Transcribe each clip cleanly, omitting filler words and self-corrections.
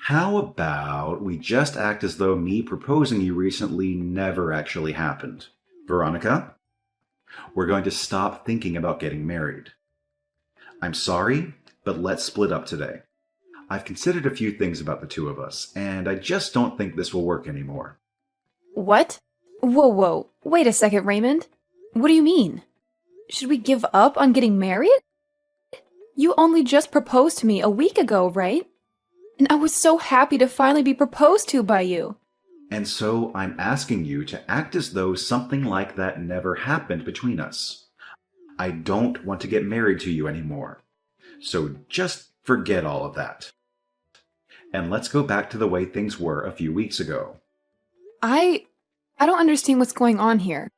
How about we just act as though me proposing you recently never actually happened? Veronica, we're going to stop thinking about getting married. I'm sorry, but let's split up today. I've considered a few things about the two of us, and I just don't think this will work anymore. What? Whoa. Wait a second, Raymond. What do you mean? Should we give up on getting married? You only just proposed to me a week ago, right? And I was so happy to finally be proposed to by you. And so I'm asking you to act as though something like that never happened between us. I don't want to get married to you anymore. So just forget all of that. And let's go back to the way things were a few weeks ago. I don't understand what's going on here.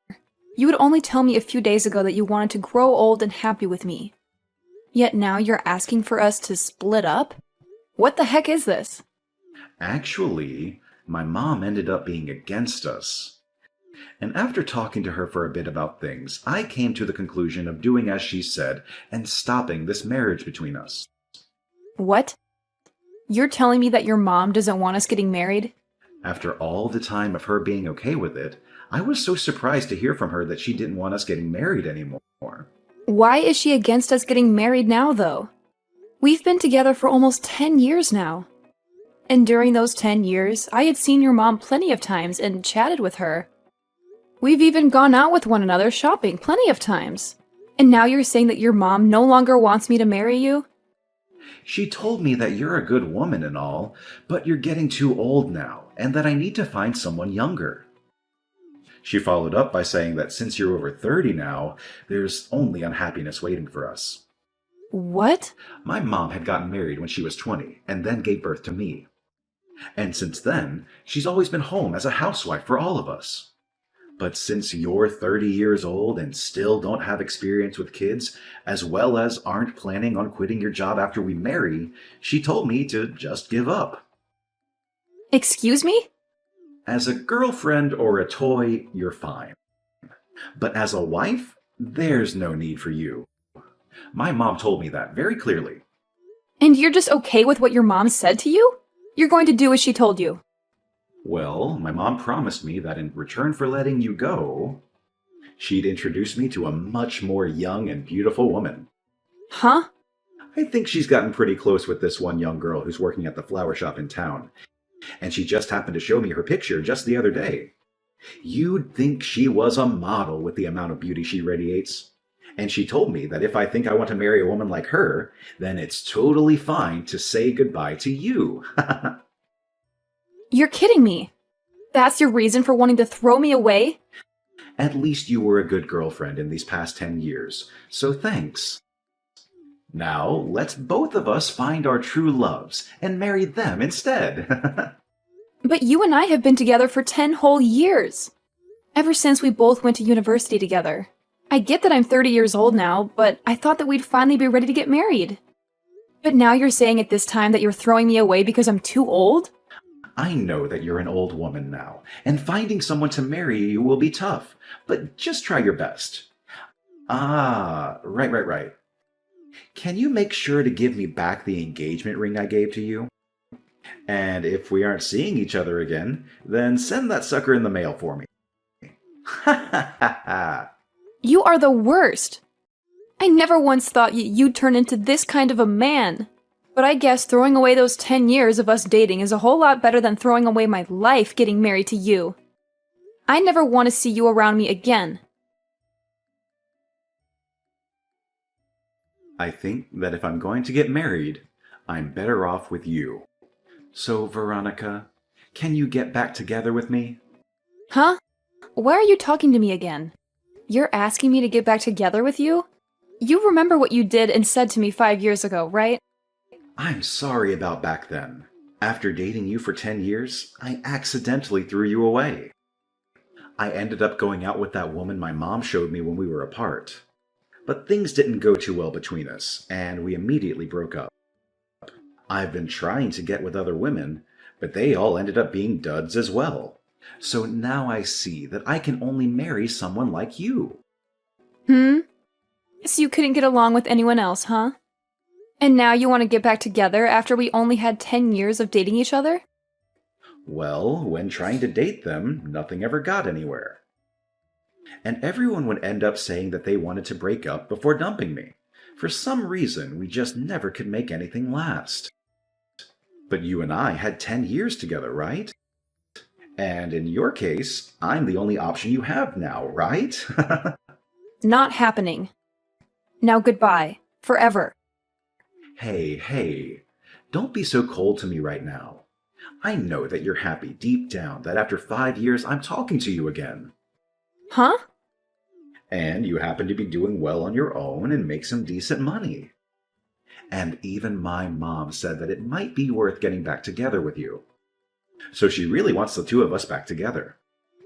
You would only tell me a few days ago that you wanted to grow old and happy with me. Yet now you're asking for us to split up? What the heck is this? Actually, my mom ended up being against us. And after talking to her for a bit about things, I came to the conclusion of doing as she said and stopping this marriage between us. What? You're telling me that your mom doesn't want us getting married? After all the time of her being okay with it, I was so surprised to hear from her that she didn't want us getting married anymore. Why is she against us getting married now, though? We've been together for almost 10 years now. And during those 10 years, I had seen your mom plenty of times and chatted with her. We've even gone out with one another shopping plenty of times. And now you're saying that your mom no longer wants me to marry you? She told me that you're a good woman and all, but you're getting too old now, and that I need to find someone younger. She followed up by saying that since you're over 30 now, there's only unhappiness waiting for us. What? My mom had gotten married when she was 20 and then gave birth to me. And since then, she's always been home as a housewife for all of us. But since you're 30 years old and still don't have experience with kids, as well as aren't planning on quitting your job after we marry, she told me to just give up. Excuse me? As a girlfriend or a toy, you're fine. But as a wife, there's no need for you. My mom told me that very clearly. And you're just okay with what your mom said to you? You're going to do as she told you. Well, my mom promised me that in return for letting you go, she'd introduce me to a much more young and beautiful woman. Huh? I think she's gotten pretty close with this one young girl who's working at the flower shop in town, and she just happened to show me her picture just the other day. You'd think she was a model with the amount of beauty she radiates. And she told me that if I think I want to marry a woman like her, then it's totally fine to say goodbye to you. You're kidding me. That's your reason for wanting to throw me away? At least you were a good girlfriend in these past 10 years, so thanks. Now, let's both of us find our true loves and marry them instead. But you and I have been together for 10 whole years. Ever since we both went to university together. I get that I'm 30 years old now, but I thought that we'd finally be ready to get married. But now you're saying at this time that you're throwing me away because I'm too old? I know that you're an old woman now, and finding someone to marry you will be tough, but just try your best. Ah, right. Can you make sure to give me back the engagement ring I gave to you? And if we aren't seeing each other again, then send that sucker in the mail for me. Ha ha ha ha! You are the worst. I never once thought you'd turn into this kind of a man. But I guess throwing away those 10 years of us dating is a whole lot better than throwing away my life getting married to you. I never want to see you around me again. I think that if I'm going to get married, I'm better off with you. So, Veronica, can you get back together with me? Huh? Why are you talking to me again? You're asking me to get back together with you? You remember what you did and said to me 5 years ago, right? I'm sorry about back then. After dating you for 10 years, I accidentally threw you away. I ended up going out with that woman my mom showed me when we were apart. But things didn't go too well between us, and we immediately broke up. I've been trying to get with other women, but they all ended up being duds as well. So now I see that I can only marry someone like you. So you couldn't get along with anyone else, huh? And now you want to get back together after we only had 10 years of dating each other? Well, when trying to date them, nothing ever got anywhere. And everyone would end up saying that they wanted to break up before dumping me. For some reason, we just never could make anything last. But you and I had 10 years together, right? And in your case, I'm the only option you have now, right? Not happening. Now goodbye. Forever. Hey, don't be so cold to me right now. I know that you're happy deep down that after 5 years I'm talking to you again. Huh? And you happen to be doing well on your own and make some decent money. And even my mom said that it might be worth getting back together with you. So she really wants the two of us back together.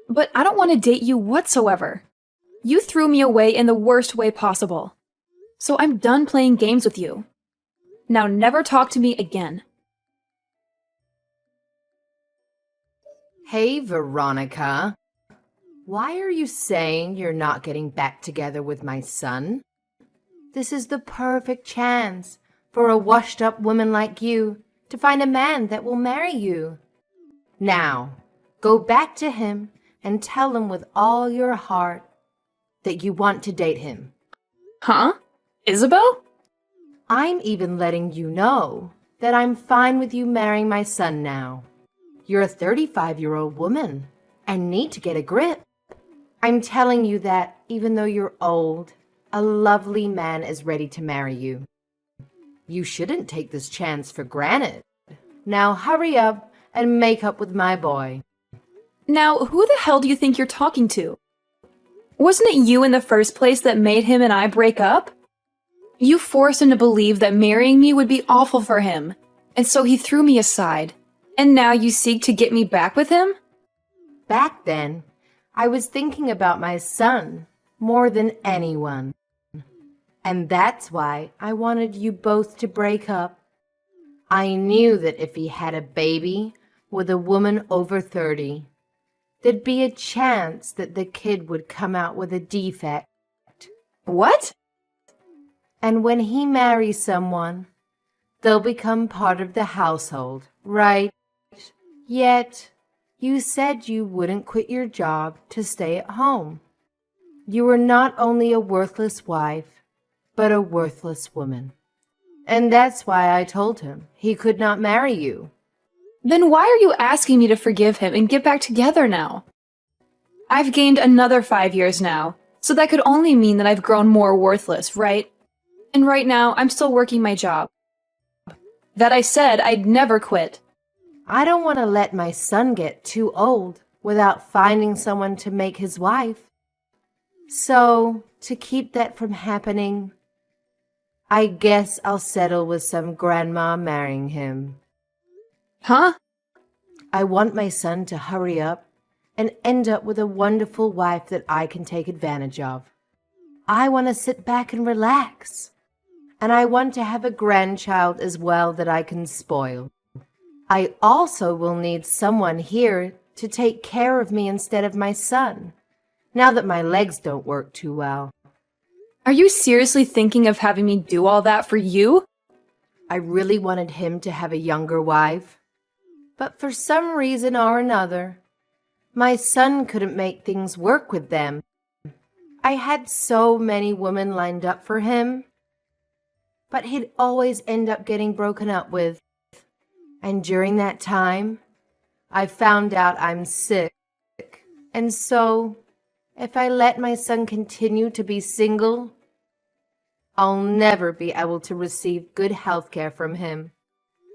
But I don't want to date you whatsoever. You threw me away in the worst way possible. So I'm done playing games with you. Now never talk to me again. Hey, Veronica. Why are you saying you're not getting back together with my son? This is the perfect chance for a washed-up woman like you to find a man that will marry you. Now, go back to him and tell him with all your heart that you want to date him. Huh? Isabel? I'm even letting you know that I'm fine with you marrying my son now. You're a 35-year-old woman and need to get a grip. I'm telling you that even though you're old, a lovely man is ready to marry you. You shouldn't take this chance for granted. Now hurry up and make up with my boy. Now, who the hell do you think you're talking to? Wasn't it you in the first place that made him and I break up? You forced him to believe that marrying me would be awful for him, and so he threw me aside. And now you seek to get me back with him? Back then, I was thinking about my son more than anyone. And that's why I wanted you both to break up. I knew that if he had a baby with a woman over 30, there'd be a chance that the kid would come out with a defect. What? And when he marries someone, they'll become part of the household, right? Yet, you said you wouldn't quit your job to stay at home. You were not only a worthless wife, but a worthless woman. And that's why I told him he could not marry you. Then why are you asking me to forgive him and get back together now? I've gained another 5 years now, so that could only mean that I've grown more worthless, right? And right now, I'm still working my job. That I said I'd never quit. I don't want to let my son get too old without finding someone to make his wife. So, to keep that from happening, I guess I'll settle with some grandma marrying him. Huh? I want my son to hurry up and end up with a wonderful wife that I can take advantage of. I want to sit back and relax. And I want to have a grandchild as well that I can spoil. I also will need someone here to take care of me instead of my son, now that my legs don't work too well. Are you seriously thinking of having me do all that for you? I really wanted him to have a younger wife, but for some reason or another, my son couldn't make things work with them. I had so many women lined up for him, but he'd always end up getting broken up with. And during that time, I found out I'm sick. And so, if I let my son continue to be single, I'll never be able to receive good health care from him.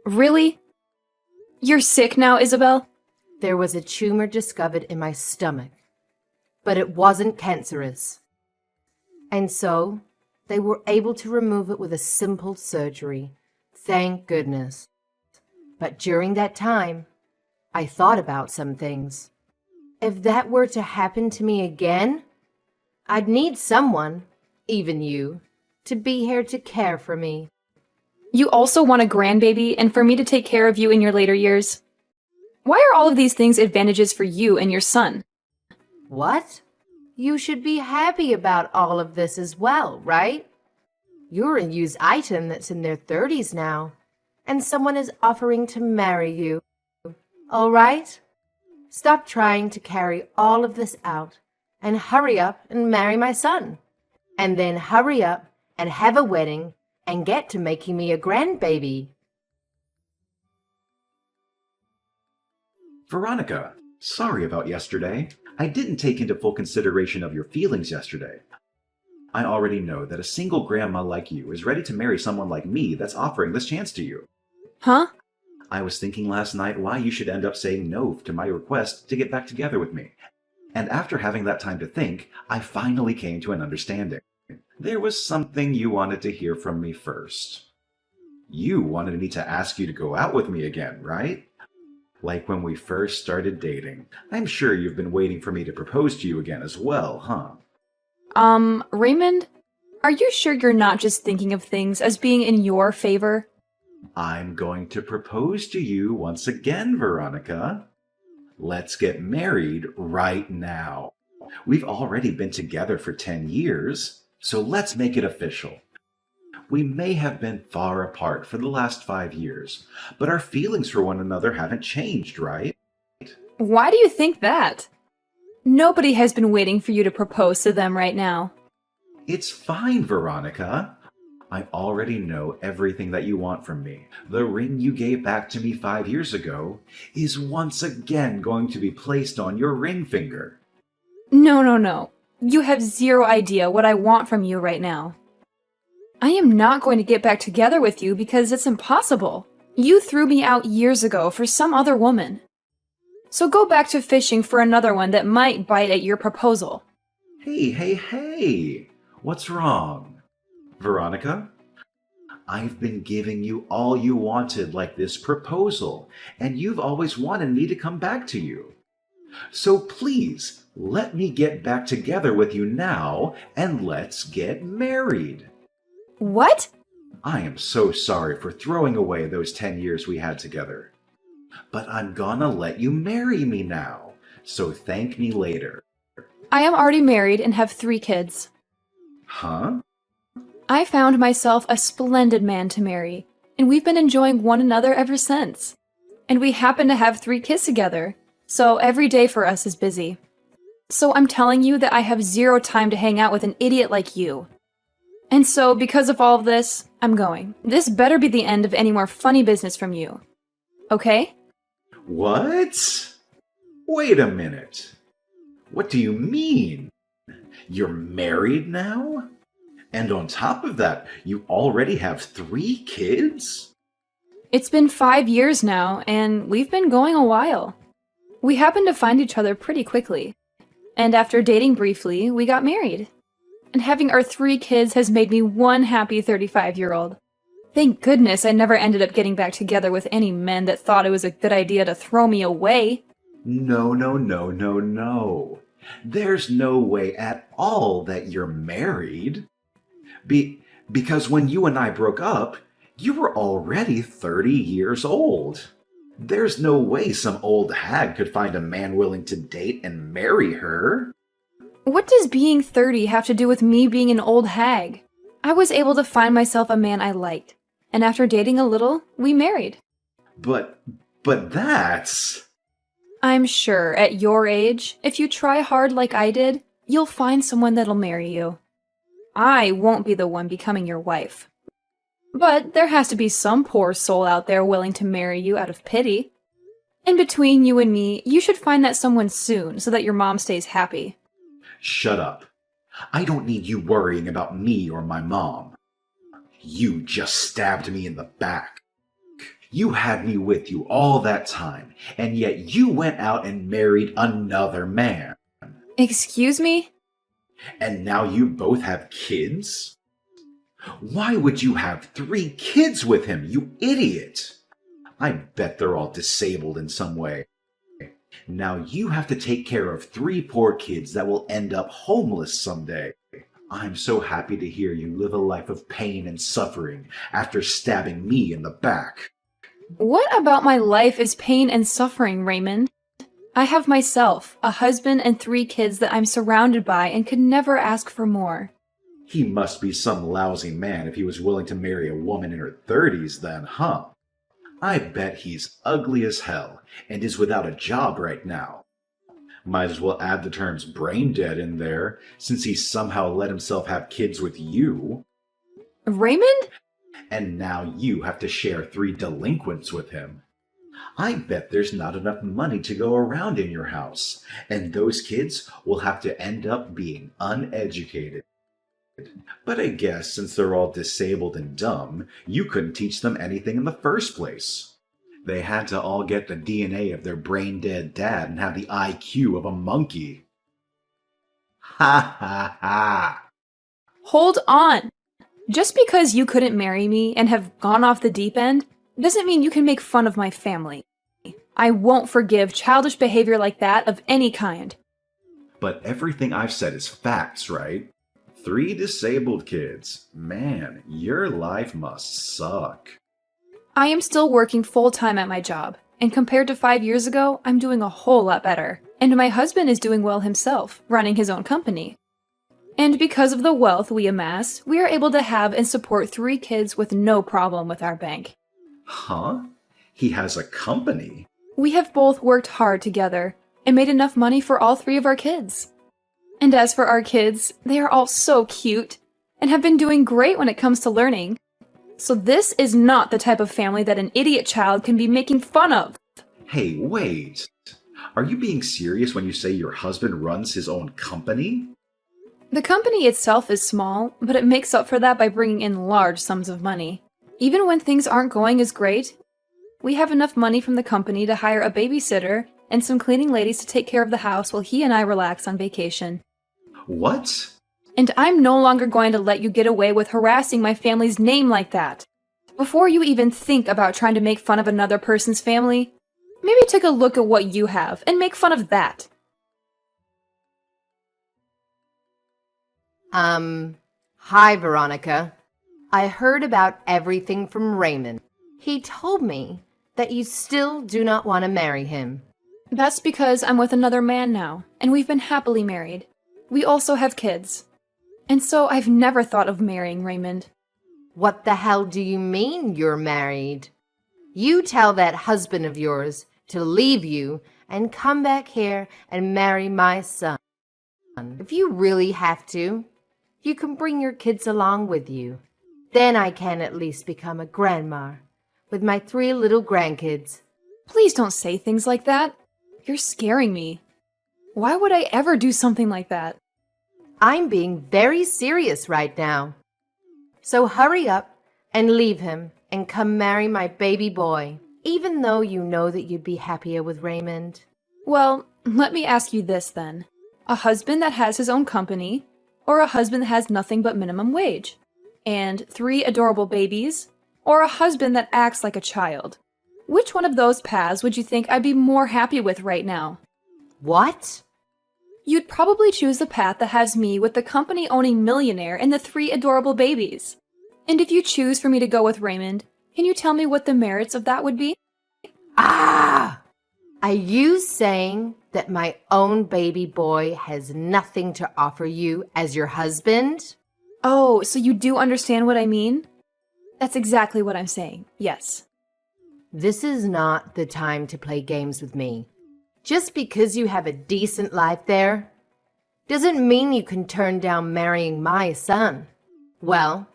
Really? You're sick now, Isabel? There was a tumor discovered in my stomach, but it wasn't cancerous. And so, they were able to remove it with a simple surgery. Thank goodness. But during that time, I thought about some things. If that were to happen to me again, I'd need someone, even you, to be here to care for me. You also want a grandbaby and for me to take care of you in your later years? Why are all of these things advantages for you and your son? What? You should be happy about all of this as well, right? You're a used item that's in their 30s now, and someone is offering to marry you. All right? Stop trying to carry all of this out and hurry up and marry my son. And then hurry up and have a wedding and get to making me a grandbaby. Veronica, sorry about yesterday. I didn't take into full consideration of your feelings yesterday. I already know that a single grandma like you is ready to marry someone like me that's offering this chance to you. Huh? I was thinking last night why you should end up saying no to my request to get back together with me. And after having that time to think, I finally came to an understanding. There was something you wanted to hear from me first. You wanted me to ask you to go out with me again, right? Like when we first started dating. I'm sure you've been waiting for me to propose to you again as well, huh? Raymond, are you sure you're not just thinking of things as being in your favor? I'm going to propose to you once again, Veronica. Let's get married right now. We've already been together for 10 years, so let's make it official. We may have been far apart for the last 5 years, but our feelings for one another haven't changed, right? Why do you think that? Nobody has been waiting for you to propose to them right now. It's fine, Veronica. I already know everything that you want from me. The ring you gave back to me 5 years ago is once again going to be placed on your ring finger. No. You have zero idea what I want from you right now. I am not going to get back together with you because it's impossible. You threw me out years ago for some other woman. So go back to fishing for another one that might bite at your proposal. Hey! What's wrong? Veronica, I've been giving you all you wanted, like this proposal, and you've always wanted me to come back to you. So please, let me get back together with you now, and let's get married. What? I am so sorry for throwing away those 10 years we had together. But I'm gonna let you marry me now, so thank me later. I am already married and have 3 kids. Huh? I found myself a splendid man to marry, and we've been enjoying one another ever since. And we happen to have 3 kids together, so every day for us is busy. So I'm telling you that I have zero time to hang out with an idiot like you. And so, because of all of this, I'm going. This better be the end of any more funny business from you. Okay? What? Wait a minute. What do you mean? You're married now? And on top of that, you already have 3 kids? It's been 5 years now, and we've been going a while. We happened to find each other pretty quickly. And after dating briefly, we got married. And having our 3 kids has made me one happy 35-year-old. Thank goodness I never ended up getting back together with any men that thought it was a good idea to throw me away. No. There's no way at all that you're married. Because when you and I broke up, you were already 30 years old. There's no way some old hag could find a man willing to date and marry her. What does being 30 have to do with me being an old hag? I was able to find myself a man I liked, and after dating a little, we married. But that's... I'm sure, at your age, if you try hard like I did, you'll find someone that'll marry you. I won't be the one becoming your wife. But there has to be some poor soul out there willing to marry you out of pity. And between you and me, you should find that someone soon so that your mom stays happy. Shut up. I don't need you worrying about me or my mom. You just stabbed me in the back. You had me with you all that time, and yet you went out and married another man. Excuse me? And now you both have kids? Why would you have 3 kids with him, you idiot? I bet they're all disabled in some way. Now you have to take care of 3 poor kids that will end up homeless someday. I'm so happy to hear you live a life of pain and suffering after stabbing me in the back. What about my life is pain and suffering, Raymond? I have myself, a husband, and 3 kids that I'm surrounded by and could never ask for more. He must be some lousy man if he was willing to marry a woman in her 30s then, huh? I bet he's ugly as hell and is without a job right now. Might as well add the terms brain dead in there, since he somehow let himself have kids with you. Raymond? And now you have to share 3 delinquents with him. I bet there's not enough money to go around in your house, and those kids will have to end up being uneducated. But I guess since they're all disabled and dumb, you couldn't teach them anything in the first place. They had to all get the DNA of their brain-dead dad and have the IQ of a monkey. Ha ha ha! Hold on! Just because you couldn't marry me and have gone off the deep end doesn't mean you can make fun of my family. I won't forgive childish behavior like that of any kind. But everything I've said is facts, right? 3 disabled kids. Man, your life must suck. I am still working full-time at my job, and compared to 5 years ago, I'm doing a whole lot better. And my husband is doing well himself, running his own company. And because of the wealth we amass, we are able to have and support 3 kids with no problem with our bank. Huh? He has a company? We have both worked hard together and made enough money for all 3 of our kids. And as for our kids, they are all so cute and have been doing great when it comes to learning. So this is not the type of family that an idiot child can be making fun of. Hey, wait. Are you being serious when you say your husband runs his own company? The company itself is small, but it makes up for that by bringing in large sums of money. Even when things aren't going as great, we have enough money from the company to hire a babysitter and some cleaning ladies to take care of the house while he and I relax on vacation. What? And I'm no longer going to let you get away with harassing my family's name like that. Before you even think about trying to make fun of another person's family, maybe take a look at what you have and make fun of that. Hi, Veronica. I heard about everything from Raymond. He told me that you still do not want to marry him. That's because I'm with another man now, and we've been happily married. We also have kids. And so I've never thought of marrying Raymond. What the hell do you mean you're married? You tell that husband of yours to leave you and come back here and marry my son. If you really have to, you can bring your kids along with you. Then I can at least become a grandma with my 3 little grandkids. Please don't say things like that. You're scaring me. Why would I ever do something like that? I'm being very serious right now. So hurry up and leave him and come marry my baby boy, even though you know that you'd be happier with Raymond. Well, let me ask you this then. A husband that has his own company, or a husband that has nothing but minimum wage, and 3 adorable babies, or a husband that acts like a child? Which one of those paths would you think I'd be more happy with right now? What? You'd probably choose the path that has me with the company-owning millionaire and the 3 adorable babies. And if you choose for me to go with Raymond, can you tell me what the merits of that would be? Ah! Are you saying that my own baby boy has nothing to offer you as your husband? Oh, so you do understand what I mean? That's exactly what I'm saying, yes. This is not the time to play games with me. Just because you have a decent life there doesn't mean you can turn down marrying my son. Well,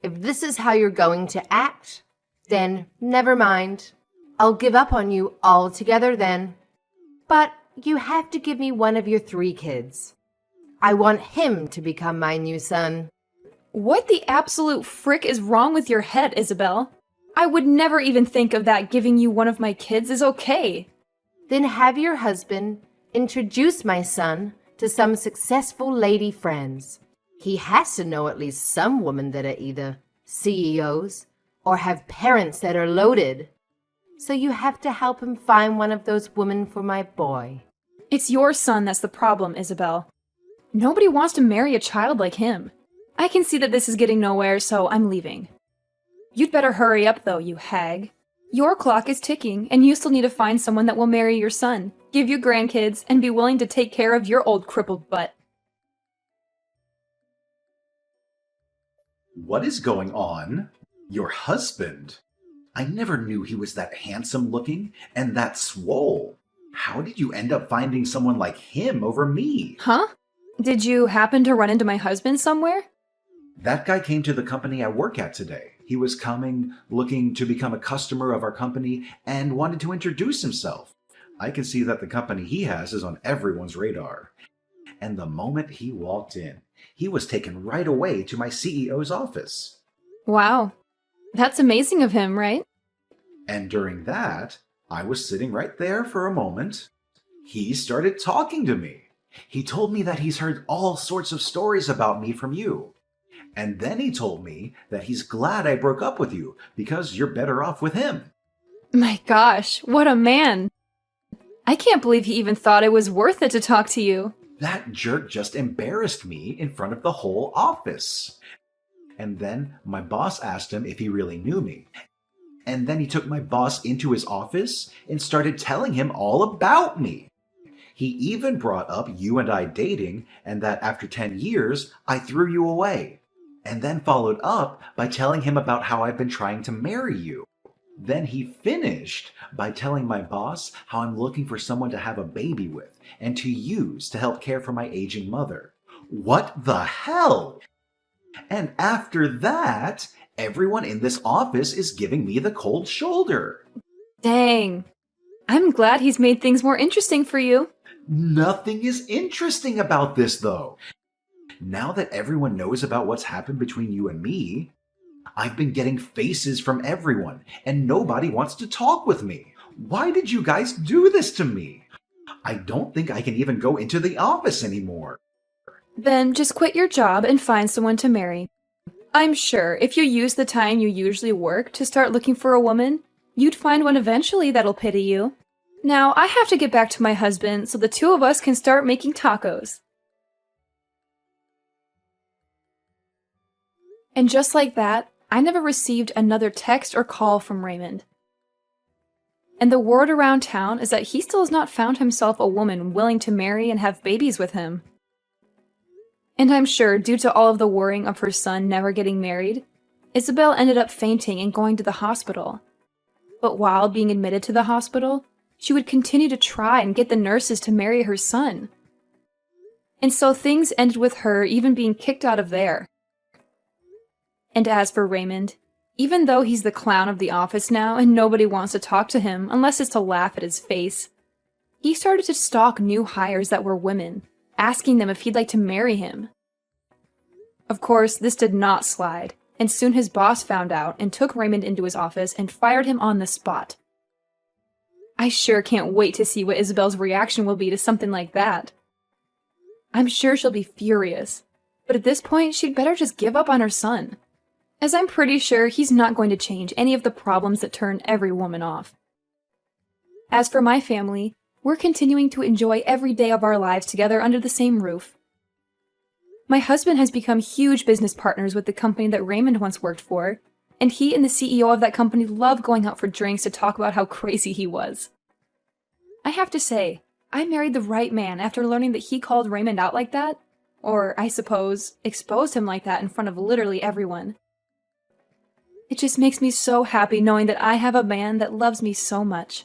if this is how you're going to act, then never mind. I'll give up on you altogether then. But you have to give me one of your 3 kids. I want him to become my new son. What the absolute frick is wrong with your head, Isabel? I would never even think of that. Giving you one of my kids is okay. Then have your husband introduce my son to some successful lady friends. He has to know at least some women that are either CEOs or have parents that are loaded. So you have to help him find one of those women for my boy. It's your son that's the problem, Isabel. Nobody wants to marry a child like him. I can see that this is getting nowhere, so I'm leaving. You'd better hurry up, though, you hag. Your clock is ticking, and you still need to find someone that will marry your son, give you grandkids, and be willing to take care of your old crippled butt. What is going on? Your husband? I never knew he was that handsome looking and that swole. How did you end up finding someone like him over me? Huh? Did you happen to run into my husband somewhere? That guy came to the company I work at today. He was coming, looking to become a customer of our company, and wanted to introduce himself. I can see that the company he has is on everyone's radar. And the moment he walked in, he was taken right away to my CEO's office. Wow. That's amazing of him, right? And during that, I was sitting right there for a moment. He started talking to me. He told me that he's heard all sorts of stories about me from you. And then he told me that he's glad I broke up with you because you're better off with him. My gosh, what a man. I can't believe he even thought it was worth it to talk to you. That jerk just embarrassed me in front of the whole office. And then my boss asked him if he really knew me. And then he took my boss into his office and started telling him all about me. He even brought up you and I dating and that after 10 years, I threw you away. And then followed up by telling him about how I've been trying to marry you. Then he finished by telling my boss how I'm looking for someone to have a baby with and to use to help care for my aging mother. What the hell? And after that, everyone in this office is giving me the cold shoulder. Dang. I'm glad he's made things more interesting for you. Nothing is interesting about this, though. Now that everyone knows about what's happened between you and me, I've been getting faces from everyone, and nobody wants to talk with me. Why did you guys do this to me? I don't think I can even go into the office anymore. Then just quit your job and find someone to marry. I'm sure if you use the time you usually work to start looking for a woman, you'd find one eventually that'll pity you. Now, I have to get back to my husband so the two of us can start making tacos. And just like that, I never received another text or call from Raymond. And the word around town is that he still has not found himself a woman willing to marry and have babies with him. And I'm sure, due to all of the worrying of her son never getting married, Isabel ended up fainting and going to the hospital. But while being admitted to the hospital, she would continue to try and get the nurses to marry her son. And so things ended with her even being kicked out of there. And as for Raymond, even though he's the clown of the office now and nobody wants to talk to him unless it's to laugh at his face, he started to stalk new hires that were women, asking them if he'd like to marry him. Of course, this did not slide, and soon his boss found out and took Raymond into his office and fired him on the spot. I sure can't wait to see what Isabel's reaction will be to something like that. I'm sure she'll be furious, but at this point she'd better just give up on her son, as I'm pretty sure he's not going to change any of the problems that turn every woman off. As for my family, we're continuing to enjoy every day of our lives together under the same roof. My husband has become huge business partners with the company that Raymond once worked for, and he and the CEO of that company love going out for drinks to talk about how crazy he was. I have to say, I married the right man after learning that he called Raymond out like that, or I suppose, exposed him like that in front of literally everyone. It just makes me so happy knowing that I have a man that loves me so much.